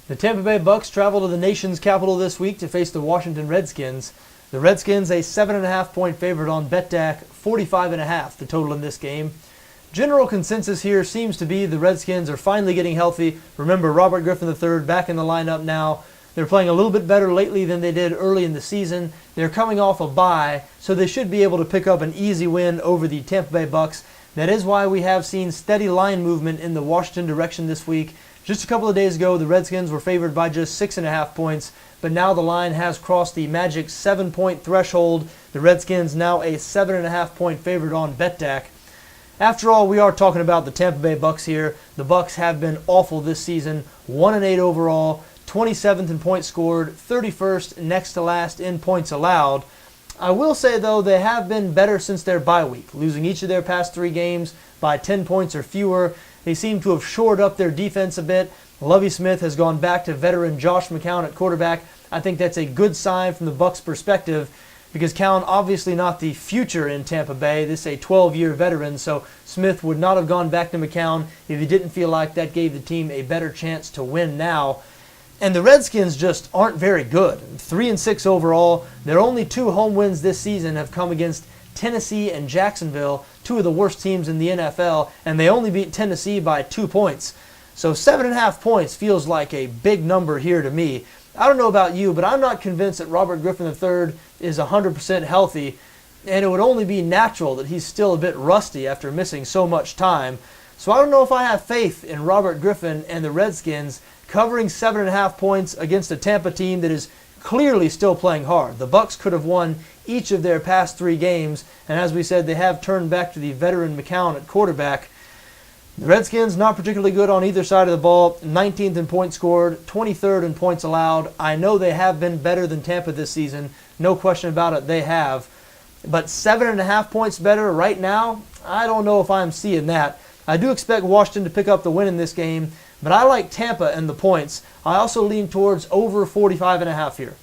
The Tampa Bay Bucs travel to the nation's capital this week to face the Washington Redskins. The Redskins a 7.5-point favorite on BETDAQ, 45.5 the total in this game. General consensus here seems to be the Redskins are finally getting healthy. Remember, Robert Griffin III back in the lineup now. They're playing a little bit better lately than they did early in the season. They're coming off a bye, so they should be able to pick up an easy win over the Tampa Bay Bucs. That is why we have seen steady line movement in the Washington direction this week. Just a couple of days ago, the Redskins were favored by just 6.5 points, but now the line has crossed the magic 7-point threshold. The Redskins now a 7.5-point favorite on BETDAQ. After all, we are talking about the Tampa Bay Bucs here. The Bucs have been awful this season, 1-8 overall, 27th in points scored, 31st next to last in points allowed. I will say, though, they have been better since their bye week, losing each of their past 3 games by 10 points or fewer. They seem to have shored up their defense a bit. Lovie Smith has gone back to veteran Josh McCown at quarterback. I think that's a good sign from the Bucs' perspective because Cowan obviously not the future in Tampa Bay. This is a 12-year veteran, so Smith would not have gone back to McCown if he didn't feel like that gave the team a better chance to win now. And the Redskins just aren't very good. 3-6 overall. Their only 2 home wins this season have come against Tennessee and Jacksonville, 2 of the worst teams in the NFL, and they only beat Tennessee by 2 points. So 7.5 points feels like a big number here to me. I don't know about you, but I'm not convinced that Robert Griffin III is 100% healthy, and it would only be natural that he's still a bit rusty after missing so much time. So I don't know if I have faith in Robert Griffin and the Redskins covering 7.5 points against a Tampa team that is clearly still playing hard. The Bucs could have won each of their past 3 games, and as we said, they have turned back to the veteran McCown at quarterback. The Redskins not particularly good on either side of the ball, 19th in points scored, 23rd in points allowed. I know they have been better than Tampa this season, no question about it, they have. But 7.5 points better right now, I don't know if I'm seeing that. I do expect Washington to pick up the win in this game, but I like Tampa and the points. I also lean towards over 45.5 here.